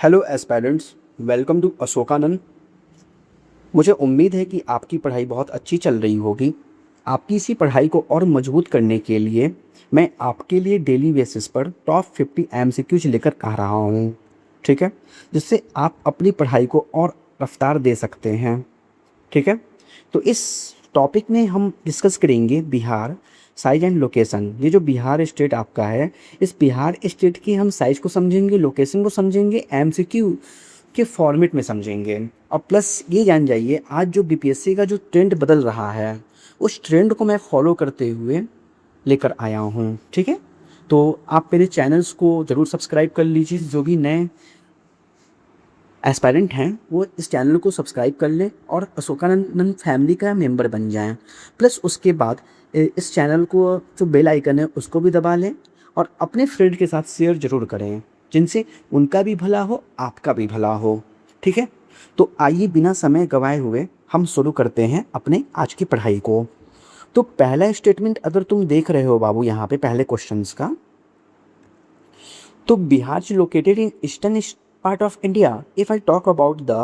Hello aspirants, welcome to Ashokanand. मुझे उम्मीद है कि आपकी पढ़ाई बहुत अच्छी चल रही होगी। आपकी इसी पढ़ाई को और मजबूत करने के लिए मैं आपके लिए डेली बेसिस पर टॉप 50 एमसीक्यूज लेकर आ रहा हूँ, ठीक है, जिससे आप अपनी पढ़ाई को और रफ्तार दे सकते हैं, ठीक है। तो इस टॉपिक में हम डिस्कस करेंगे बिहार साइज एंड लोकेशन। ये जो बिहार स्टेट आपका है, इस बिहार स्टेट की हम साइज को समझेंगे, लोकेशन को समझेंगे, एमसीक्यू के फॉर्मेट में समझेंगे। और प्लस ये जान जाइए, आज जो बीपीएससी का जो ट्रेंड बदल रहा है, उस ट्रेंड को मैं फॉलो करते हुए लेकर आया हूँ, ठीक है। तो आप मेरे चैनल्स को ज़रूर सब्सक्राइब कर लीजिए। जो भी नए एस्पायरेंट हैं वो इस चैनल को सब्सक्राइब कर लें और अशोकानंदन फैमिली का मेंबर बन जाएं। प्लस उसके बाद इस चैनल को जो बेल आइकन है उसको भी दबा लें और अपने फ्रेंड के साथ शेयर ज़रूर करें, जिनसे उनका भी भला हो, आपका भी भला हो, ठीक है। तो आइए बिना समय गंवाए हुए हम शुरू करते हैं अपने आज की पढ़ाई को। तो पहला स्टेटमेंट अगर तुम देख रहे हो बाबू यहाँ पे पहले क्वेश्चंस का, तो Bihar is located in eastern part of India. If I talk about the,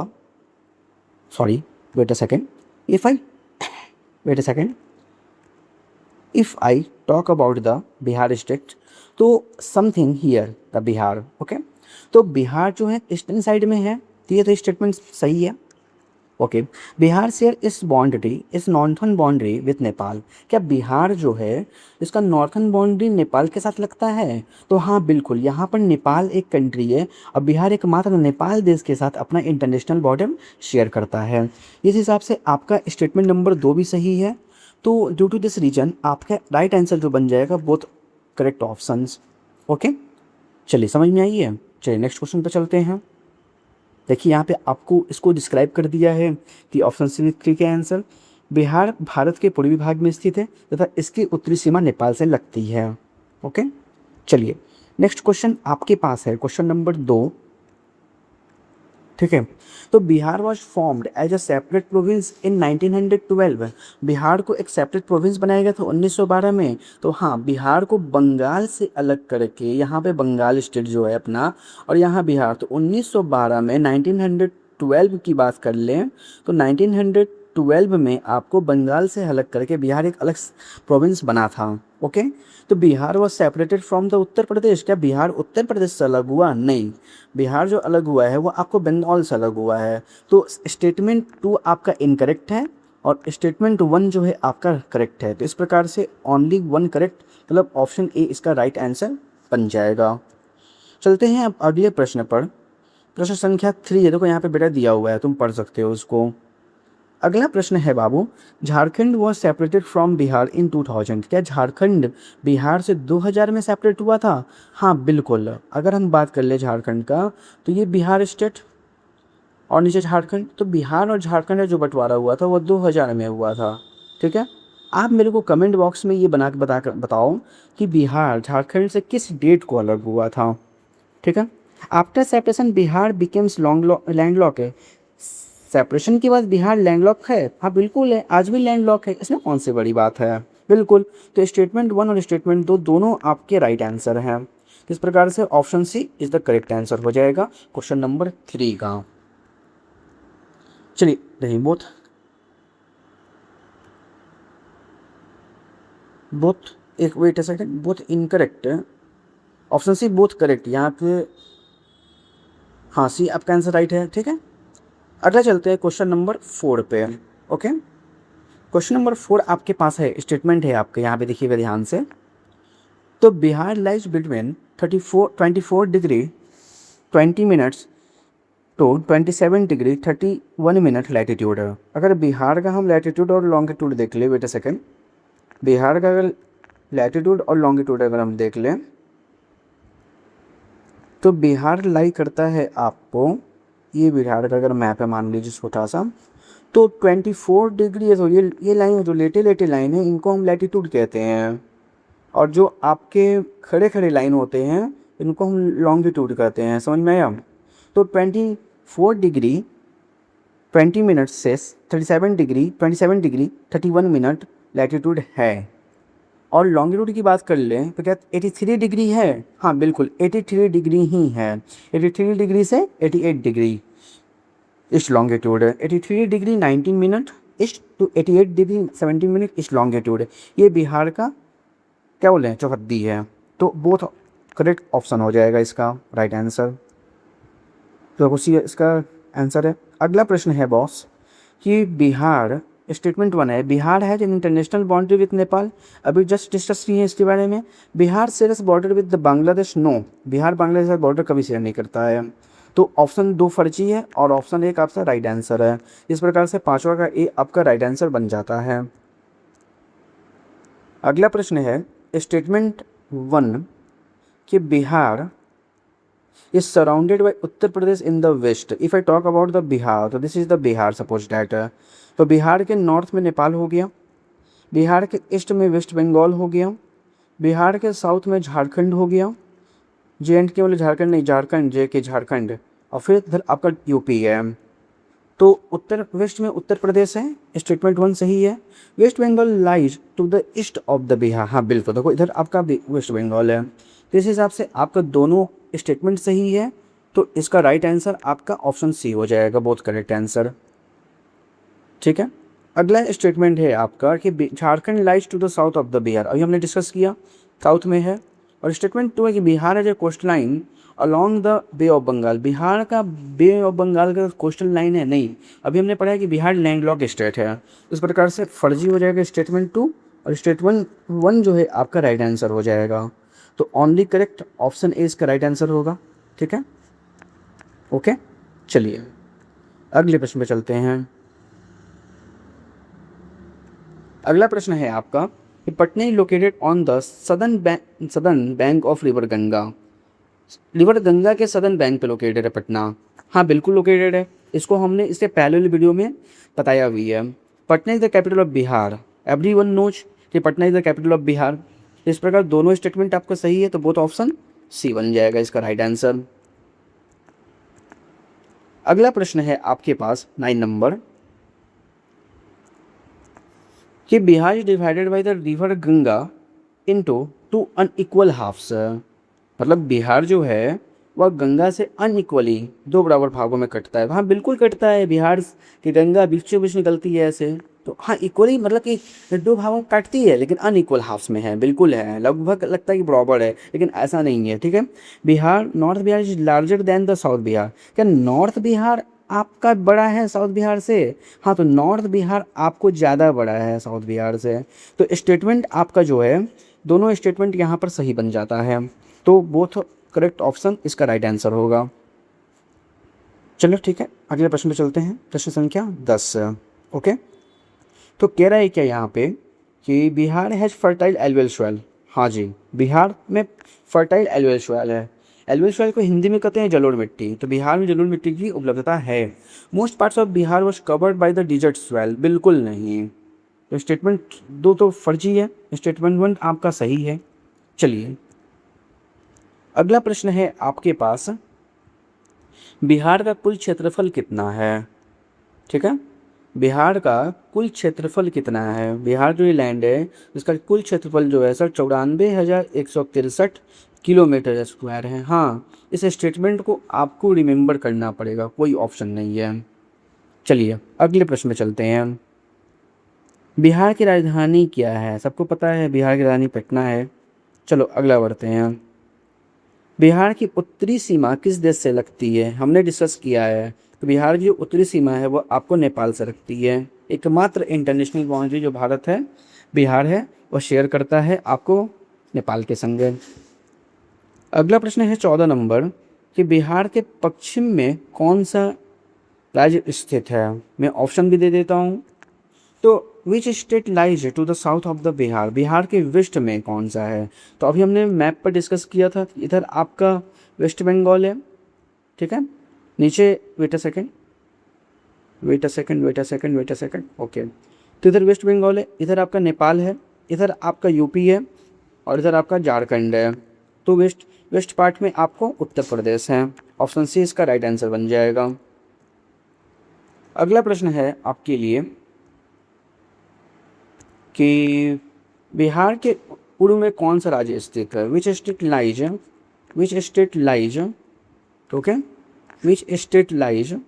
sorry, wait a second. If I wait a second. If I talk about the Bihar state, तो something here the Bihar, okay. तो बिहार जो है eastern side में है, तो ये तो statement सही है, ओके। बिहार शेयर इस बाउंड्री इस नॉर्थन बाउंड्री विथ नेपाल। क्या बिहार जो है इसका नॉर्थन बाउंड्री नेपाल के साथ लगता है? तो हाँ बिल्कुल, यहाँ पर नेपाल एक कंट्री है और बिहार एकमात्र नेपाल देश के साथ अपना इंटरनेशनल बॉर्डर शेयर करता है। इस हिसाब से आपका स्टेटमेंट नंबर 2 भी सही है। तो ड्यू टू दिस रीजन आपका राइट आंसर जो बन जाएगा बोथ करेक्ट ऑप्शंस, ओके। चलिए समझ में आई है। चलिए नेक्स्ट क्वेश्चन पर चलते हैं। देखिए यहाँ पे आपको इसको डिस्क्राइब कर दिया है कि ऑप्शन सी ठीक है आंसर। बिहार भारत के पूर्वी भाग में स्थित है तथा इसकी उत्तरी सीमा नेपाल से लगती है, ओके। चलिए नेक्स्ट क्वेश्चन आपके पास है, क्वेश्चन नंबर 2, ठीक है। तो Bihar was formed as a separate province in 1912। Bihar को एक सेपरेट प्रोविंस बनाया गया था 1912 में। तो हाँ, बिहार को बंगाल से अलग करके यहाँ पे बंगाल स्टेट जो है अपना, और यहाँ बिहार, तो 1912 में 1912 की बात कर लें तो 1912 में आपको बंगाल से अलग करके बिहार एक अलग प्रोविंस बना था, ओके। तो Bihar was separated from the Uttar Pradesh. क्या बिहार उत्तर प्रदेश से अलग हुआ? नहीं, बिहार जो अलग हुआ है वो आपको बंगाल से अलग हुआ है। तो स्टेटमेंट 2 आपका इनकरेक्ट है और स्टेटमेंट 1 जो है आपका करेक्ट है। तो इस प्रकार से ओनली 1 करेक्ट, मतलब ऑप्शन ए इसका राइट आंसर बन जाएगा। चलते हैं अब अगले प्रश्न पर। प्रश्न संख्या 3 है, देखो यहाँ पे बेटा दिया हुआ है, तुम पढ़ सकते हो उसको। अगला प्रश्न है बाबू, Jharkhand was separated from Bihar in 2000। क्या झारखंड बिहार से 2000 में सेपरेट हुआ था? हाँ बिल्कुल। अगर हम बात कर ले झारखंड का, तो ये बिहार स्टेट और नीचे झारखंड, तो बिहार और झारखंड का जो बंटवारा हुआ था वो 2000 में हुआ था, ठीक है। आप मेरे को कमेंट बॉक्स में ये बना के बताओ कि बिहार झारखंड से किस डेट को अलग हुआ था, ठीक है। After separation Bihar becomes landlock है। सेपरेशन के बाद बिहार लैंडलॉक है? हाँ बिल्कुल है, आज भी लैंडलॉक है, इसमें कौन सी बड़ी बात है, बिल्कुल। तो स्टेटमेंट 1 और स्टेटमेंट 2 दोनों आपके राइट आंसर हैं। इस प्रकार से option C is the correct answer हो जाएगा क्वेश्चन नंबर 3 का। चलिए नहीं, बोथ एक वेट सेकंड, बोथ इनकरेक्ट है। ऑप्शन सी बोथ करेक्ट यहाँ पे, हाँ सी आपका आंसर राइट है, ठीक है। अगला चलते हैं क्वेश्चन नंबर 4 पे, ओके। क्वेश्चन नंबर 4 आपके पास है, स्टेटमेंट है आपके, यहाँ पे देखिएगा ध्यान से। तो Bihar lies between 24 degree 20 minutes to 27 degree 31 minute latitude. अगर बिहार का हम लैटिट्यूड और लॉन्गिट्यूड देख ले, वेट अ सेकेंड, बिहार का अगर लैटिट्यूड और लॉन्गिट्यूड अगर हम देख लें, तो बिहार लाई करता है आपको, ये बिहार का अगर मैप है मान लीजिए छोटा सा, तो 24 डिग्री है। तो ये लाइन जो लेटे लाइन है इनको हम लैटिट्यूड कहते हैं, और जो आपके खड़े खड़े लाइन होते हैं इनको हम लॉन्गिट्यूड कहते हैं, समझ में आया। तो 24 डिग्री 20 मिनट से 27 डिग्री 31 मिनट लैटिट्यूड है, और लॉन्गिट्यूड की बात कर लें तो क्या 83 डिग्री है? हाँ बिल्कुल 83 डिग्री ही है। 83 डिग्री से 88 डिग्री ईस्ट लॉन्गिट्यूड है। 83 degree 19 minute east to 88 degree 17 minute east longitude. ये बिहार का क्या बोले चौहद्दी है। तो बोथ करेक्ट ऑप्शन हो जाएगा इसका राइट आंसर। तो उसी इसका आंसर है। अगला प्रश्न है बॉस कि बिहार स्टेटमेंट वन है, बिहार है जिन इंटरनेशनल बाउंड्री विद नेपाल। अभी जस्ट डिस्कस किए हैं इसके बारे में। Bihar shares border with Bangladesh, no, Bihar Bangladesh का बॉर्डर कभी शेयर नहीं करता है। तो ऑप्शन 2 फर्जी है और ऑप्शन 1 आपका राइट आंसर है। इस प्रकार से पांचवा का ए आपका राइट आंसर बन जाता है। अगला प्रश्न है स्टेटमेंट वन कि Bihar is surrounded by Uttar Pradesh in the west. If I talk about the Bihar, तो this is the Bihar, suppose that। तो बिहार के नॉर्थ में नेपाल हो गया, बिहार के ईस्ट में वेस्ट बंगाल हो गया, बिहार के साउथ में झारखंड हो गया, JNK वाले झारखंड नहीं, झारखंड JK झारखंड, और फिर इधर आपका यूपी है। तो उत्तर वेस्ट में उत्तर प्रदेश है, स्टेटमेंट वन सही है। West Bengal lies to the east of the Bihar, हाँ बिल्कुल, देखो इधर आपका वेस्ट बंगाल है। तो इस हिसाब से आपका दोनों स्टेटमेंट सही है। तो इसका राइट आंसर आपका ऑप्शन सी हो जाएगा, बहुत करेक्ट आंसर। ठीक है, अगला स्टेटमेंट है आपका कि Jharkhand lies to the south of the Bihar. अभी हमने डिस्कस किया साउथ में है। और स्टेटमेंट 2 है कि बिहार है जो coast line along the bay of Bengal. Bihar का बे ऑफ बंगाल का कोस्टल लाइन है नहीं, अभी हमने पढ़ा है कि बिहार लैंडलॉक स्टेट है। इस प्रकार से फर्जी हो जाएगा स्टेटमेंट 2 और स्टेटमेंट 1 जो है आपका राइट आंसर हो जाएगा। तो ओनली करेक्ट ऑप्शन ए इसका राइट आंसर होगा। ठीक है, ओके, चलिए अगले प्रश्न पे चलते हैं। अगला प्रश्न है आपका कि Patna is located on the southern bank of river Ganga. River Ganga के सदर्न बैंक पे लोकेटेड है पटना। हाँ बिल्कुल लोकेटेड है, इसको हमने इससे पहले वाली वीडियो में बताया हुई है। Patna is the capital of Bihar, everyone knows कि Patna is the capital of Bihar. इस प्रकार दोनों स्टेटमेंट आपका सही है, तो बोथ ऑप्शन सी बन जाएगा इसका राइट आंसर। अगला प्रश्न है आपके पास 9 नंबर कि Bihar is divided by the river Ganga into 2 unequal halves. मतलब बिहार जो है वह गंगा से अनइक्वली 2 बराबर भागों में कटता है। हाँ बिल्कुल कटता है, बिहार की गंगा बीचों बीच निकलती है ऐसे। तो हाँ इक्वली मतलब कि 2 भागों में काटती है, लेकिन अनइक्वल हाफ्स में है, बिल्कुल है, लगभग लगता है कि बराबर है, लेकिन ऐसा नहीं है। ठीक है, Bihar north Bihar is larger than the south Bihar. क्या नॉर्थ बिहार आपका बड़ा है साउथ बिहार से? हाँ, तो नॉर्थ बिहार आपको ज़्यादा बड़ा है साउथ बिहार से। तो स्टेटमेंट आपका जो है दोनों स्टेटमेंट यहाँ पर सही बन जाता है। तो बोथ करेक्ट ऑप्शन इसका राइट आंसर होगा। चलो ठीक है, अगले प्रश्न पे चलते हैं, प्रश्न संख्या 10। ओके, तो कह रहा है क्या यहाँ पे कि Bihar has fertile alluvial soil. हाँ जी, बिहार में फर्टाइल एलुवियल सॉइल है। एलुवियल सॉइल को हिंदी में कहते हैं जलोढ़ मिट्टी। तो बिहार में जलोढ़ मिट्टी की उपलब्धता है। Most parts of Bihar was covered by the dessert soil, बिल्कुल नहीं। तो स्टेटमेंट 2 तो फर्जी है, स्टेटमेंट 1 आपका सही है। चलिए अगला प्रश्न है आपके पास, बिहार का कुल क्षेत्रफल कितना है? ठीक है, बिहार का कुल क्षेत्रफल कितना है? बिहार जो ये लैंड है इसका कुल क्षेत्रफल जो है सर 94,163 किलोमीटर स्क्वायर है। हाँ, इस स्टेटमेंट को आपको रिमेंबर करना पड़ेगा, कोई ऑप्शन नहीं है। चलिए अगले प्रश्न में चलते हैं। बिहार की राजधानी क्या है? सबको पता है बिहार की राजधानी पटना है। चलो अगला बढ़ते हैं। बिहार की उत्तरी सीमा किस देश से लगती है? हमने डिस्कस किया है। तो बिहार की जो उत्तरी सीमा है वो आपको नेपाल से लगती है। एकमात्र इंटरनेशनल बाउंड्री जो भारत है बिहार है वो शेयर करता है आपको नेपाल के संग। अगला प्रश्न है 14 नंबर कि बिहार के पश्चिम में कौन सा राज्य स्थित है? मैं ऑप्शन भी दे देता हूँ। तो which state lies to the south of the Bihar, Bihar के वेस्ट में कौन सा है? तो अभी हमने मैप पर डिस्कस किया था, इधर आपका वेस्ट बंगाल है। ठीक है, नीचे वेट अ सेकेंड, ओके। तो इधर वेस्ट बंगाल है, इधर आपका नेपाल है, इधर आपका यूपी है और इधर आपका झारखंड है। तो वेस्ट पार्ट में आपको उत्तर प्रदेश है। ऑप्शन सी इसका राइट आंसर बन जाएगा। अगला प्रश्न है आपके लिए कि बिहार के पूर्व में कौन सा राज्य स्थित है? विच state lies, which state lies, okay, which state lies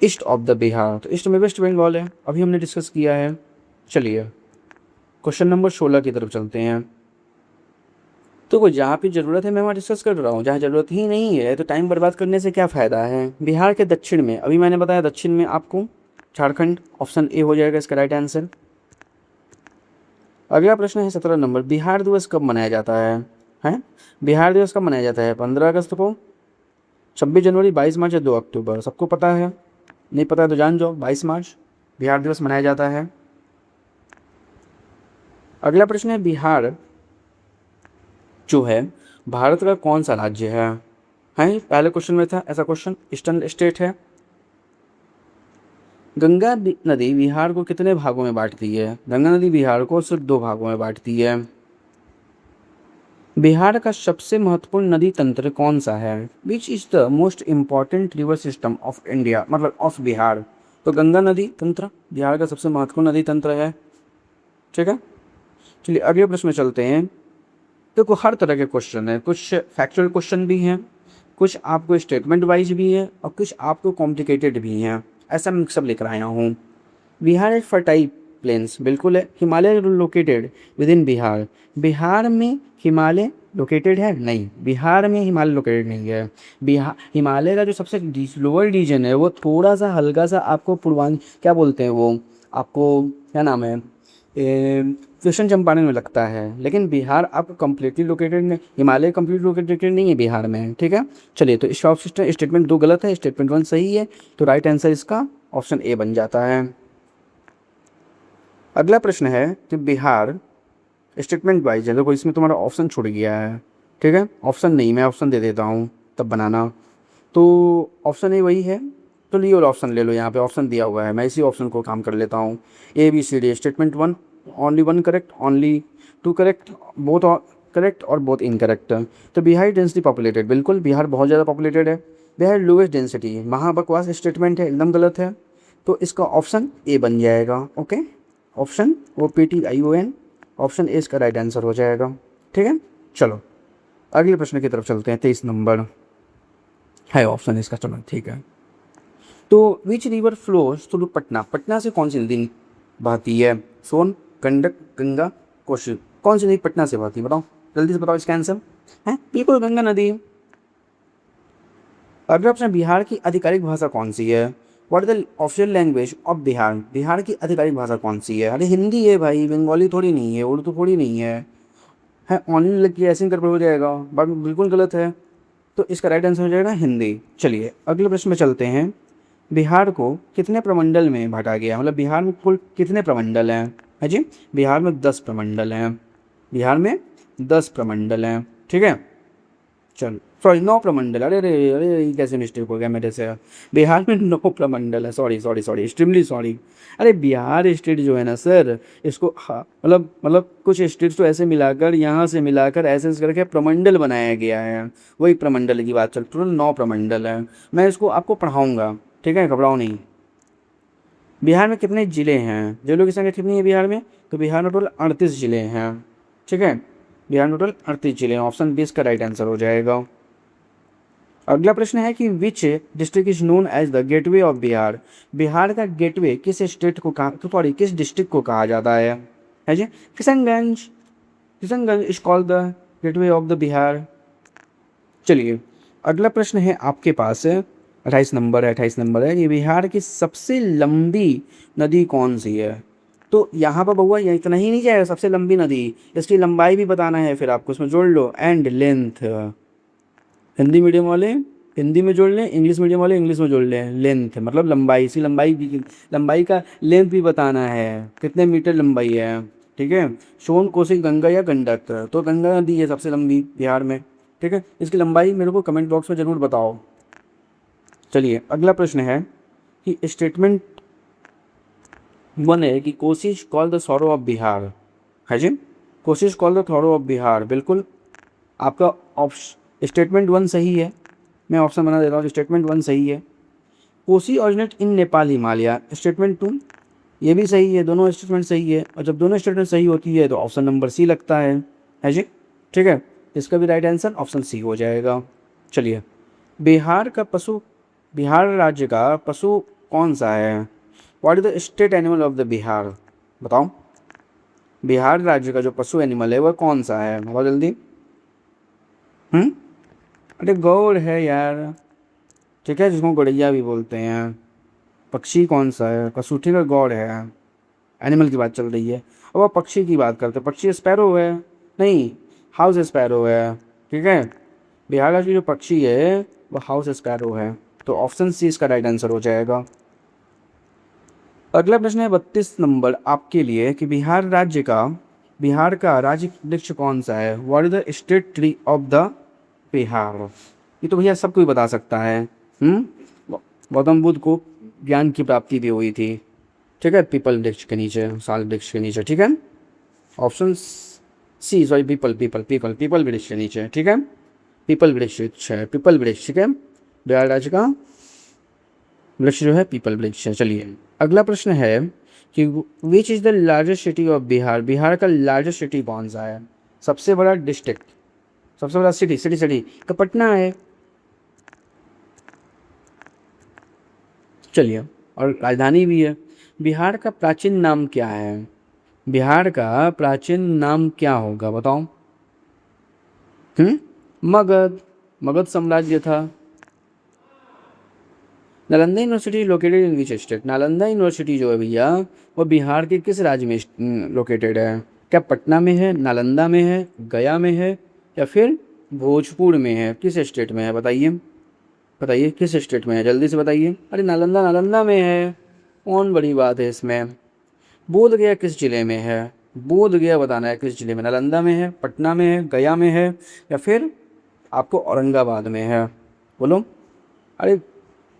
east of the Bihar? तो ईस्ट में वेस्ट बंगाल है, अभी हमने डिस्कस किया है। चलिए क्वेश्चन नंबर 16 की तरफ चलते हैं। तो जहाँ पे ज़रूरत है मैं वहाँ डिस्कस कर रहा हूँ, जहाँ ज़रूरत ही नहीं है तो टाइम बर्बाद करने से क्या फ़ायदा है। बिहार के दक्षिण में, अभी मैंने बताया दक्षिण में आपको झारखंड, ऑप्शन ए हो जाएगा इसका राइट आंसर। अगला प्रश्न है 17 नंबर, बिहार दिवस कब मनाया जाता है? हैं, बिहार दिवस कब मनाया जाता है? 15 अगस्त को, 26 जनवरी, 22 मार्च या 2 अक्टूबर? सबको पता है, नहीं पता है तो जान जाओ, 22 मार्च बिहार दिवस मनाया जाता है। अगला प्रश्न है, बिहार जो है भारत का कौन सा राज्य है? पहले क्वेश्चन में था ऐसा क्वेश्चन, ईस्टर्न स्टेट है। गंगा नदी बिहार को कितने भागों में बांटती है? गंगा नदी बिहार को सिर्फ 2 भागों में बांटती है। बिहार का सबसे महत्वपूर्ण नदी तंत्र कौन सा है? Which is the most important river system of India, मतलब ऑफ बिहार? तो गंगा नदी तंत्र बिहार का सबसे महत्वपूर्ण नदी तंत्र है। ठीक है, चलिए अगले प्रश्न में चलते हैं। देखो हर तरह के क्वेश्चन है, कुछ फैक्चुअल क्वेश्चन भी हैं, कुछ आपको स्टेटमेंट वाइज भी है और कुछ आपको कॉम्प्लिकेटेड भी हैं, ऐसा मैं सब लिख रहा हूँ। बिहार एक फर्टाइल प्लेन्स बिल्कुल है। Himalaya located with in Bihar, Bihar में हिमालय लोकेटेड है? नहीं, बिहार में हिमालय लोकेटेड नहीं है। बिहार हिमालय का जो सबसे लोअर रीजन है वो थोड़ा सा हल्का सा आपको पूर्वांचल क्या बोलते हैं वो, आपको क्या नाम है, कृष्ण चंपारण में लगता है, लेकिन बिहार आपको कम्प्लीटली लोकेटेड नहीं, हिमालय कम्प्लीट लोकेटेड नहीं है बिहार में। ठीक है, चलिए तो इस ऑप्शन स्टेटमेंट 2 गलत है, स्टेटमेंट 1 सही है, तो राइट आंसर इसका ऑप्शन ए बन जाता है। अगला प्रश्न है कि बिहार स्टेटमेंट वाइज है, देखो इसमें तुम्हारा ऑप्शन छूट गया है। ठीक है, ऑप्शन नहीं, मैं ऑप्शन दे देता हूँ तब बनाना। तो ऑप्शन ए वही है, तो लिए वाला ऑप्शन ले लो, यहाँ पे ऑप्शन दिया हुआ है, मैं इसी ऑप्शन को काम कर लेता हूँ। A B C D, statement 1 only 1 correct, only 2 correct, both correct और बोथ इनकरेक्ट। तो बिहार डेंसली पॉपुलेटेड, बिल्कुल बिहार बहुत ज़्यादा पॉपुलेटेड है। बिहार लोएस्ट डेंसिटी, महाबकवास स्टेटमेंट है, एकदम गलत है, तो इसका ऑप्शन ए बन जाएगा। Okay, option OPTION, option A इसका राइट आंसर हो जाएगा। ठीक है, चलो अगले प्रश्न की तरफ चलते हैं। 23 नंबर है ऑप्शन इसका, चलो ठीक है। तो which river flows through Patna, Patna से कौन सी नदी बहती है? सोन, गंडक, गंगा, कोसी, कौन सी नदी पटना से बहती है? बताओ जल्दी से बताओ इसका आंसर है, बिल्कुल गंगा नदी। अगला प्रश्न, बिहार की आधिकारिक भाषा कौन सी है? What is the official language of Bihar, Bihar की आधिकारिक भाषा कौन सी है? अरे हिंदी है भाई, बंगाली थोड़ी नहीं है, उर्दू थोड़ी नहीं है ऑनली लग के ऐसे कर हो जाएगा, बात बिल्कुल गलत है, तो इसका राइट आंसर हो जाएगा हिंदी। चलिए अगले प्रश्न में चलते हैं। बिहार को कितने प्रमंडल में बांटा गया, मतलब बिहार में कुल कितने प्रमंडल हैं? है जी, बिहार में 10 प्रमंडल हैं, बिहार में 10 प्रमंडल हैं। ठीक है, चल सॉरी 9 प्रमंडल, अरे अरे अरे ये कैसे मिस्टेक हो गया मेरे से, बिहार में 9 प्रमंडल है, sorry sorry sorry extremely sorry. अरे बिहार स्टेट जो है ना सर, इसको हाँ मतलब कुछ स्टेट्स तो ऐसे मिलाकर, यहाँ से मिलाकर ऐसे करके प्रमंडल बनाया गया है, वही प्रमंडल की बात चल, टोटल 9 प्रमंडल है। मैं इसको आपको पढ़ाऊँगा, ठीक है, घबराओ नहीं। बिहार में कितने ज़िले हैं, जिलों की संख्या कितनी है बिहार में? तो बिहार में टोटल 38 ज़िले हैं। ठीक है, बिहार में टोटल 38 जिले हैं, ऑप्शन 20 का राइट आंसर हो जाएगा। अगला प्रश्न है कि which district is known as the gateway of Bihar, Bihar का गेटवे किस स्टेट को कहा, तो सॉरी किस डिस्ट्रिक्ट को कहा जाता है जी? Kishanganj, Kishanganj is called the gateway of the Bihar. चलिए अगला प्रश्न है आपके पास 28 नंबर है, 28 नंबर है, ये बिहार की सबसे लंबी नदी कौन सी है? तो यहाँ पर बउआ ये इतना ही नहीं जाएगा, सबसे लंबी नदी, इसकी लंबाई भी बताना है, फिर आपको इसमें जोड़ लो, एंड लेंथ। हिंदी मीडियम वाले हिंदी में जोड़ लें, इंग्लिश मीडियम वाले इंग्लिश में जोड़ लें, लेंथ मतलब लंबाई, इसकी लंबाई का लेंथ भी बताना है, कितने मीटर लंबाई है। ठीक है, सोन, कोसी, गंगा या गंडक, तो गंगा नदी है सबसे लंबी बिहार में। ठीक है, इसकी लंबाई मेरे को कमेंट बॉक्स में ज़रूर बताओ। चलिए अगला प्रश्न है कि स्टेटमेंट 1 है कि Kosi is called the sorrow of Bihar, है जी, Kosi is called the sorrow of Bihar, बिल्कुल आपका ऑप्शन स्टेटमेंट 1 सही है, मैं ऑप्शन बना देता हूँ, स्टेटमेंट 1 सही है। कोसी ऑरिजिनेट इन नेपाल हिमालय, स्टेटमेंट 2 ये भी सही है, दोनों स्टेटमेंट सही है, और जब दोनों स्टेटमेंट सही होती है तो ऑप्शन नंबर सी लगता है जी। ठीक है, इसका भी राइट आंसर ऑप्शन सी हो जाएगा। चलिए, बिहार का पशु, बिहार राज्य का पशु कौन सा है? What is the state animal of the Bihar? बताओ, बिहार राज्य का जो पशु एनिमल है वह कौन सा है? बताओ जल्दी। हम्म, अरे गौड़ है यार। ठीक है, जिसको गौड़ैया भी बोलते हैं। पक्षी कौन सा है? पशु, ठीक है, गौड़ है। एनिमल की बात चल रही है, अब आप पक्षी की बात करते हैं। पक्षी स्पैरो है, नहीं, हाउस स्पैरो है। ठीक है, बिहार का जो पक्षी है वो हाउस स्पैरो है, तो ऑप्शन सी इसका राइट आंसर हो जाएगा। अगला प्रश्न है 32 नंबर आपके लिए कि बिहार का राज्य वृक्ष कौन सा है? What is the state tree of the Bihar? ये तो भैया सब कोई बता सकता है। गौतम बुद्ध को ज्ञान की प्राप्ति भी हुई थी। ठीक है, पीपल वृक्ष के नीचे, साल वृक्ष के नीचे। ठीक है, ऑप्शन सी, सॉरी, पीपल वृक्ष के नीचे। ठीक है, पीपल वृक्ष है, पीपल वृक्ष। ठीक है, बिहार राज्य का वृक्ष जो है पीपल वृक्ष है। चलिए, अगला प्रश्न है कि which is the largest city of Bihar? Bihar का लार्जेस्ट सिटी कौन सा है? सबसे बड़ा डिस्ट्रिक्ट, सबसे बड़ा सिटी का पटना है। चलिए, और राजधानी भी है। बिहार का प्राचीन नाम क्या है? बिहार का प्राचीन नाम क्या होगा? बताओ। मगध, मगध साम्राज्य था। Nalanda university located in which state? Nalanda university जो है भैया वो बिहार के किस राज्य में लोकेटेड है? क्या पटना में है, नालंदा में है, गया में है, या फिर भोजपुर में है? किस स्टेट में है बताइए? बताइए किस स्टेट में है, जल्दी से बताइए। अरे नालंदा, नालंदा में है, कौन बड़ी बात है इसमें। बोध गया किस जिले में है? बोध गया बताना है किस जिले में। नालंदा में है, पटना में है, गया में है, या फिर आपको औरंगाबाद में है? बोलो, अरे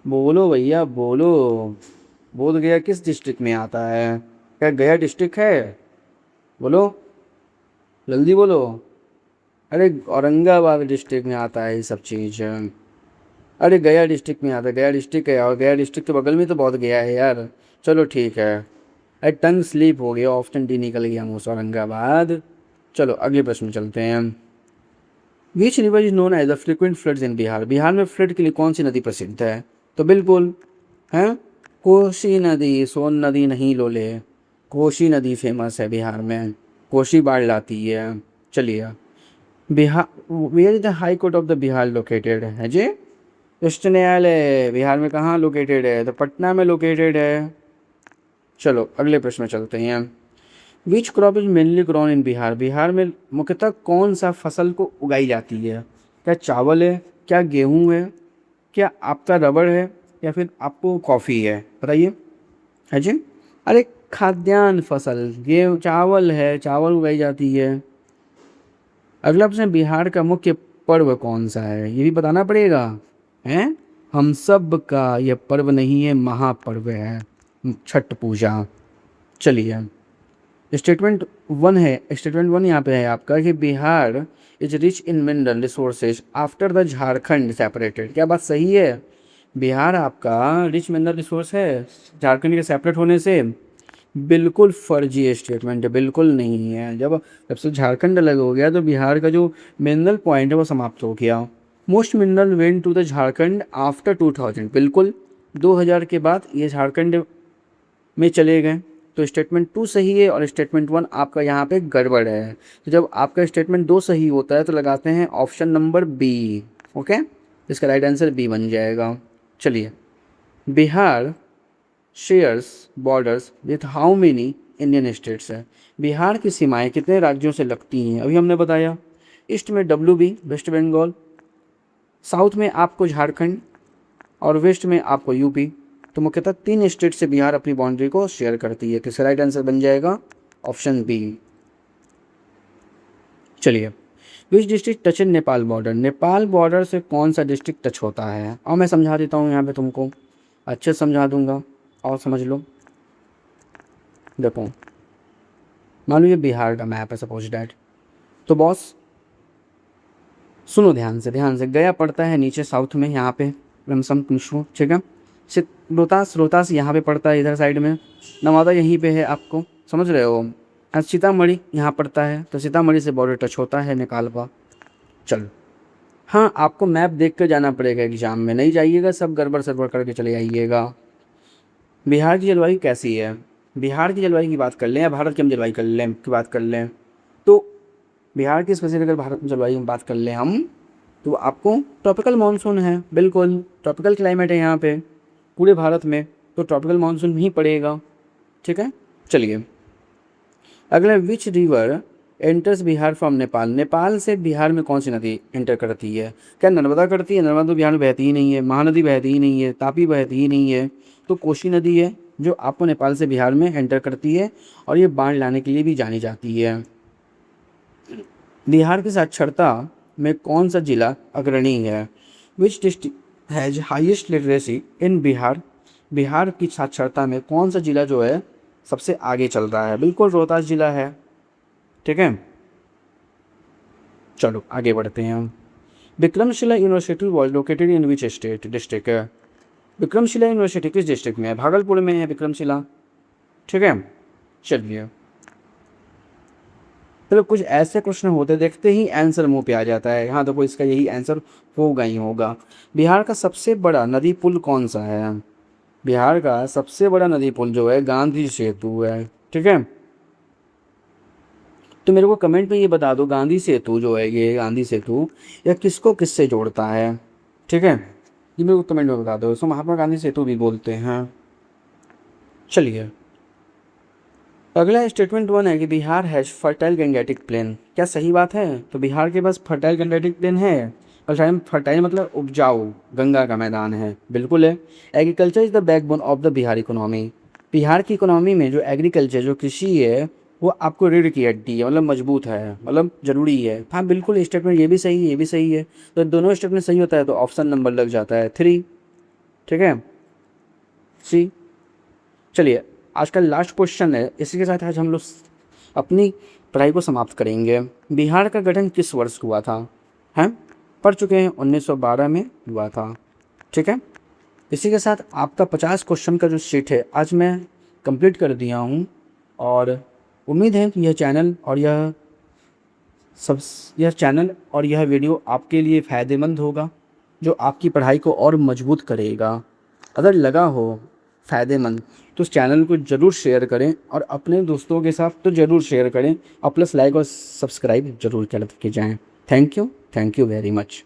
बोलो भैया बोलो। बोध गया किस डिस्ट्रिक्ट में आता है? क्या गया डिस्ट्रिक्ट है? बोलो, जल्दी बोलो। अरे औरंगाबाद डिस्ट्रिक्ट में आता है ये सब चीज़। अरे गया डिस्ट्रिक्ट में आता है, गया डिस्ट्रिक्ट है, और गया डिस्ट्रिक्ट के बगल में तो बहुत गया है यार। चलो ठीक है, अरे टंग स्लीप हो गया, ऑप्शन डी निकल गया मुझसे, औरंगाबाद। चलो अगले प्रश्न चलते हैं। Which river is known as the frequent floods in Bihar? Bihar में फ्लड के लिए कौन सी नदी प्रसिद्ध है? तो बिल्कुल है कोसी नदी, सोन नदी नहीं लोले, कोसी नदी फेमस है बिहार में, कोसी बाढ़ लाती है। चलिए, Bihar, where is the high court of the Bihar located है जी? उच्च न्यायालय बिहार में कहाँ लोकेटेड है? तो पटना में लोकेटेड है। चलो अगले प्रश्न में चलते हैं। Which crop is mainly grown in Bihar? Bihar में मुख्यतः कौन सा फसल को उगाई जाती है? क्या चावल है, क्या गेहूँ है, क्या आपका रबड़ है, या फिर आपको कॉफ़ी है? बताइए। है जी? अरे खाद्यान्न फसल, गेहूँ, चावल है, चावल उगाई जाती है। अगला प्रश्न, बिहार का मुख्य पर्व कौन सा है? ये भी बताना पड़ेगा। हैं, हम सब का यह पर्व नहीं है, महापर्व है, छठ पूजा। चलिए, स्टेटमेंट वन है, स्टेटमेंट वन यहाँ पे है आपका कि Bihar is rich in mineral resources after the Jharkhand separated. क्या बात सही है? बिहार आपका रिच मिनरल रिसोर्स है झारखंड के सेपरेट होने से? बिल्कुल फर्जी स्टेटमेंट है, बिल्कुल नहीं है। जब से झारखंड अलग हो गया तो बिहार का जो मिनरल पॉइंट है वो समाप्त हो गया। Most mineral went to the Jharkhand after 2000, बिल्कुल 2000 के बाद ये झारखंड में चले गए। तो स्टेटमेंट टू सही है और स्टेटमेंट वन आपका यहाँ पे गड़बड़ है। तो जब आपका स्टेटमेंट दो सही होता है तो लगाते हैं ऑप्शन नंबर बी। ओके, इसका राइट आंसर बी बन जाएगा। चलिए, Bihar shares borders with how many Indian states है? बिहार की सीमाएं कितने राज्यों से लगती हैं? अभी हमने बताया, ईस्ट में WB वेस्ट बंगाल, साउथ में आपको झारखंड, और वेस्ट में आपको UP। तो मुख्यतः 3 स्टेट से बिहार अपनी बाउंड्री को शेयर करती है। किसका राइट आंसर बन जाएगा? Option B. चलिए, which district touch in Nepal border? Nepal border से कौन सा डिस्ट्रिक्ट टच होता है? और मैं समझा देता हूँ यहाँ पे तुमको, अच्छे से समझा दूंगा और समझ लो। देखो, मान लो ये बिहार का मैप है सपोज डैट। तो बॉस सुनो ध्यान से, ध्यान से। गया पड़ता है नीचे साउथ में, यहाँ पे लमसम पूछो, ठीक है। रोहतास यहाँ पे पड़ता है, इधर साइड में। नवादा यहीं पे है, आपको समझ रहे हो। सीतामढ़ी यहाँ पड़ता है, तो सीतामढ़ी से बॉर्डर टच होता है नेपाल का। चलो, हाँ आपको मैप देख कर जाना पड़ेगा एग्जाम में, नहीं जाइएगा सब गड़बड़ सड़बड़ करके चले आइएगा। बिहार की जलवायु कैसी है? बिहार की जलवायु की बात कर लें या भारत की हम जलवायु की बात कर लें, तो बिहार की स्पेशली अगर भारत में जलवायु की बात कर लें हम, तो आपको ट्रॉपिकल मानसून है, बिल्कुल ट्रॉपिकल क्लाइमेट है यहाँ पे पूरे भारत में, तो ट्रॉपिकल मानसून ही पड़ेगा। ठीक है, चलिए अगला, which river enters Bihar from Nepal? Nepal से बिहार में कौन सी नदी एंटर करती है? क्या नर्मदा करती है? नर्मदा तो बिहार में बहती ही नहीं है, महानदी बहती ही नहीं है, तापी बहती ही नहीं है, तो कोसी नदी है जो आपको नेपाल से बिहार में एंटर करती है, और ये बाढ़ लाने के लिए भी जानी जाती है। बिहार की साक्षरता में कौन सा जिला अग्रणी है? Which district has highest literacy इन बिहार? बिहार की साक्षरता में कौन सा जिला जो है सबसे आगे चल रहा है? बिल्कुल रोहतास जिला है। ठीक है, चलो आगे बढ़ते हैं हम। Vikramshila university was located in which state? District है। विक्रमशिला यूनिवर्सिटी किस डिस्ट्रिक्ट में है? भागलपुर में है विक्रमशिला। ठीक है, चलिए चलो, कुछ ऐसे प्रश्न होते देखते ही आंसर मुंह पे आ जाता है, हाँ तो इसका यही आंसर होगा ही होगा। बिहार का सबसे बड़ा नदी पुल कौन सा है? बिहार का सबसे बड़ा नदी पुल जो है गांधी सेतु है। ठीक है, तो मेरे को कमेंट में ये बता दो, गांधी सेतु जो है, ये गांधी सेतु यह किसको किससे जोड़ता है? ठीक है, ये मेरे को कमेंट में बता दो। इसको महात्मा गांधी सेतु भी बोलते हैं। चलिए अगला स्टेटमेंट 1 है कि Bihar has fertile Gangetic plain. क्या सही बात है? तो बिहार के पास फर्टाइल गंगेटिक प्लेन है, और फर्टाइल मतलब उपजाऊ गंगा का मैदान है, बिल्कुल है। Agriculture is the backbone of the Bihar economy. Bihar की इकोनॉमी में जो एग्रीकल्चर, जो कृषि है, वो आपको रीढ़ की हड्डी है, मतलब मजबूत है, मतलब जरूरी है। हाँ बिल्कुल, स्टेटमेंट ये भी सही है, ये भी सही है, तो दोनों स्टेटमेंट सही होता है तो ऑप्शन नंबर लग जाता है 3। ठीक है, सी। चलिए आज का लास्ट क्वेश्चन है, इसी के साथ आज हम लोग अपनी पढ़ाई को समाप्त करेंगे। बिहार का गठन किस वर्ष हुआ था? हैं पढ़ चुके हैं, 1912 में हुआ था। ठीक है, इसी के साथ आपका 50 क्वेश्चन का जो शीट है आज मैं कंप्लीट कर दिया हूँ, और उम्मीद है कि यह चैनल और यह वीडियो आपके लिए फ़ायदेमंद होगा, जो आपकी पढ़ाई को और मजबूत करेगा। अगर लगा हो फ़ायदेमंद तो उस चैनल को ज़रूर शेयर करें, और अपने दोस्तों के साथ तो ज़रूर शेयर करें, और प्लस लाइक और सब्सक्राइब ज़रूर करके जाएं। Thank you very much.